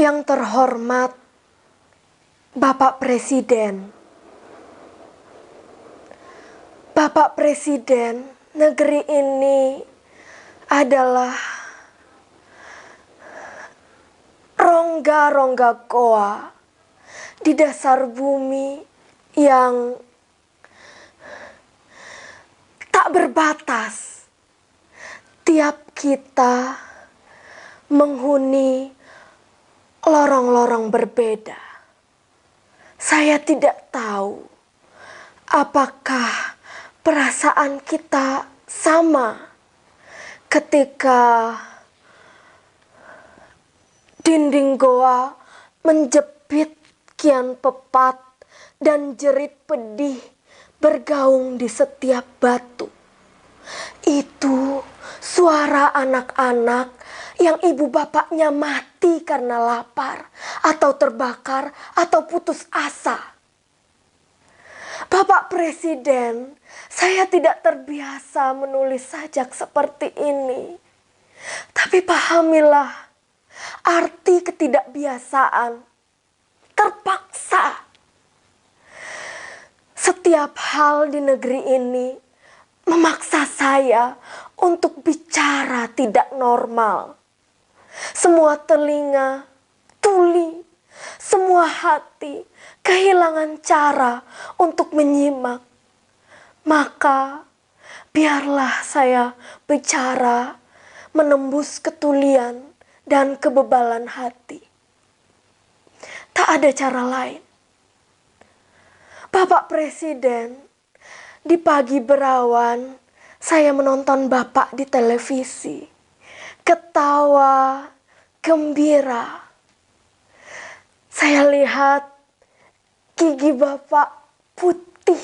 Yang terhormat Bapak Presiden. Bapak Presiden, negeri ini adalah rongga-rongga goa di dasar bumi yang tak berbatas. Tiap kita menghuni lorong-lorong berbeda. Saya tidak tahu apakah perasaan kita sama ketika dinding goa menjepit kian pepat dan jerit pedih bergaung di setiap batu. Itu suara anak-anak yang ibu bapaknya mati karena lapar atau terbakar atau putus asa. Bapak Presiden, saya tidak terbiasa menulis sajak seperti ini. Tapi pahamilah, arti ketidakbiasaan terpaksa. Setiap hal di negeri ini memaksa saya untuk bicara tidak normal. Semua telinga tuli, semua hati kehilangan cara untuk menyimak. Maka biarlah saya bicara menembus ketulian dan kebebalan hati. Tak ada cara lain. Bapak Presiden, di pagi berawan saya menonton Bapak di televisi. Ketawa, gembira. Saya lihat gigi Bapak putih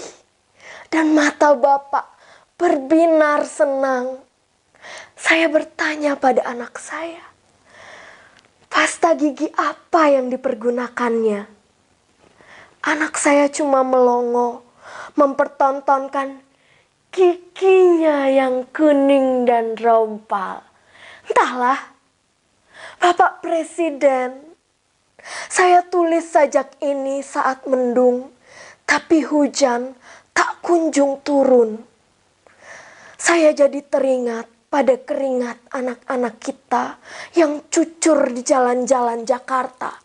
dan mata Bapak berbinar senang. Saya bertanya pada anak saya, pasta gigi apa yang dipergunakannya? Anak saya cuma melongo, mempertontonkan giginya yang kuning dan rompal. Entahlah, Bapak Presiden, saya tulis sajak ini saat mendung, tapi hujan tak kunjung turun. Saya jadi teringat pada keringat anak-anak kita yang cucur di jalan-jalan Jakarta.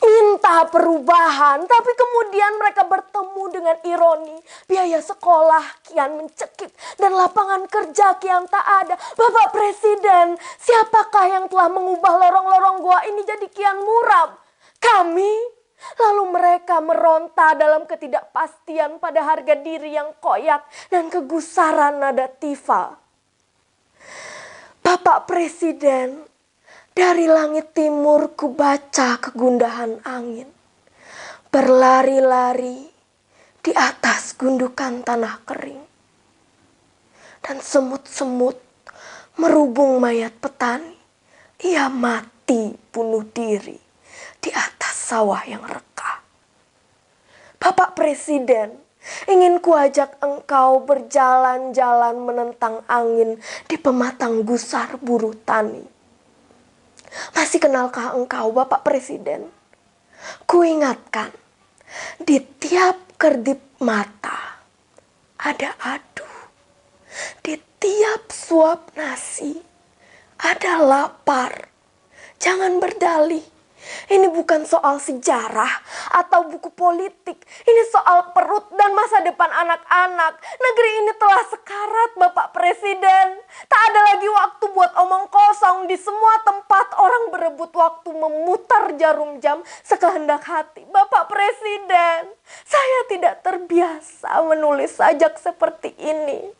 Minta perubahan, tapi kemudian mereka bertemu dengan ironi. Biaya sekolah kian mencekik dan lapangan kerja kian tak ada. Bapak Presiden, siapakah yang telah mengubah lorong-lorong goa ini jadi kian muram? Kami? Lalu mereka meronta dalam ketidakpastian pada harga diri yang koyak dan kegusaran nada tifa. Bapak Presiden, dari langit timur ku baca kegundahan angin. Berlari-lari di atas gundukan tanah kering. Dan semut-semut merubung mayat petani. Ia mati bunuh diri di atas sawah yang reka. Bapak Presiden, ingin kuajak engkau berjalan-jalan menentang angin di pematang gusar buruh tani. Masih kenalkah engkau, Bapak Presiden? Kuingatkan, di tiap kedip mata ada adu. Di tiap suap nasi ada lapar. Jangan berdalih. Ini bukan soal sejarah atau buku politik. Ini soal perut dan masa depan anak-anak. Negeri ini telah sekarat, Bapak Presiden. Tak ada lagi waktu buat omong kosong. Di semua tempat orang berebut waktu memutar jarum jam sekehendak hati. Bapak Presiden, saya tidak terbiasa menulis sajak seperti ini.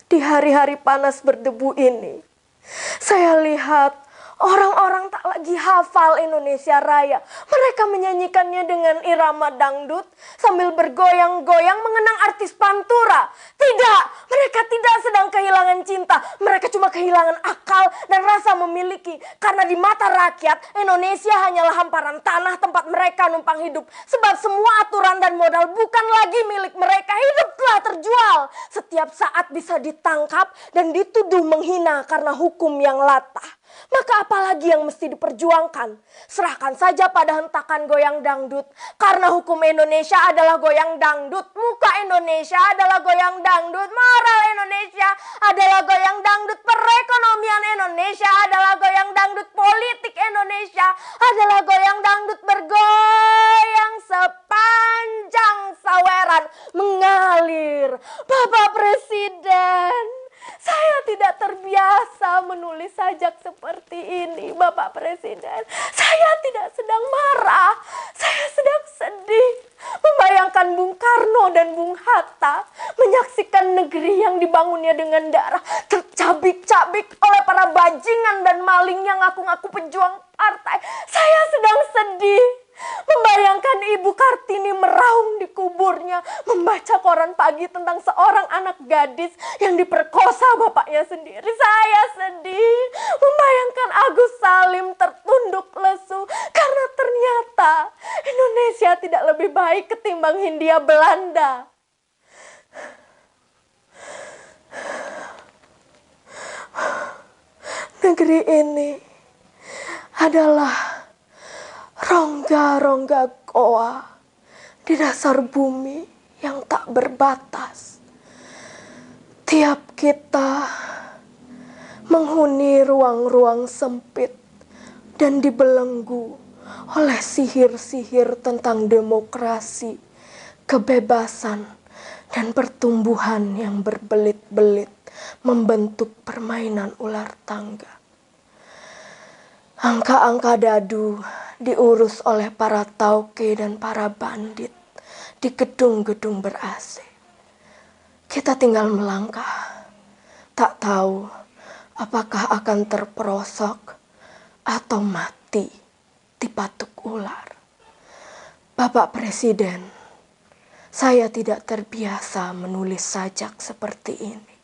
Di hari-hari panas berdebu ini, saya lihat Orang-orang tak lagi hafal Indonesia Raya. Mereka menyanyikannya dengan irama dangdut sambil bergoyang-goyang mengenang artis Pantura. Tidak, mereka tidak sedang kehilangan cinta. Mereka cuma kehilangan akal dan rasa memiliki. Karena di mata rakyat, Indonesia hanyalah hamparan tanah tempat mereka numpang hidup. Sebab semua aturan dan modal bukan lagi milik mereka. Hidup telah terjual. Setiap saat bisa ditangkap dan dituduh menghina karena hukum yang latah. Maka apalagi yang mesti diperjuangkan? Serahkan saja pada hentakan goyang dangdut. Karena hukum Indonesia adalah goyang dangdut. Muka Indonesia adalah goyang dangdut. Moral Indonesia adalah goyang dangdut. Perekonomian Indonesia adalah goyang dangdut. Politik Indonesia adalah goyang dangdut. Bergoyang sepanjang saweran mengalir. Bapak Presiden, saya tidak terbiasa menulis sajak seperti ini, Bapak Presiden. Saya tidak sedang marah, saya sedang sedih. Membayangkan Bung Karno dan Bung Hatta menyaksikan negeri yang dibangunnya dengan darah tercabik-cabik oleh para bajingan dan maling yang ngaku-ngaku pejuang partai. Saya sedang sedih. Membayangkan Ibu Kartini meraung di kuburnya, membaca koran pagi tentang seorang anak gadis yang diperkosa bapaknya sendiri. Saya sedih. Membayangkan Agus Salim tertunduk lesu karena ternyata Indonesia tidak lebih baik ketimbang Hindia Belanda. Negeri ini adalah rongga-rongga goa di dasar bumi yang tak berbatas. Tiap kita menghuni ruang-ruang sempit dan dibelenggu oleh sihir-sihir tentang demokrasi, kebebasan, dan pertumbuhan yang berbelit-belit membentuk permainan ular tangga. Angka-angka dadu diurus oleh para tauke dan para bandit di gedung-gedung ber-AC. Kita tinggal melangkah, tak tahu apakah akan terperosok atau mati dipatuk ular. Bapak Presiden, saya tidak terbiasa menulis sajak seperti ini.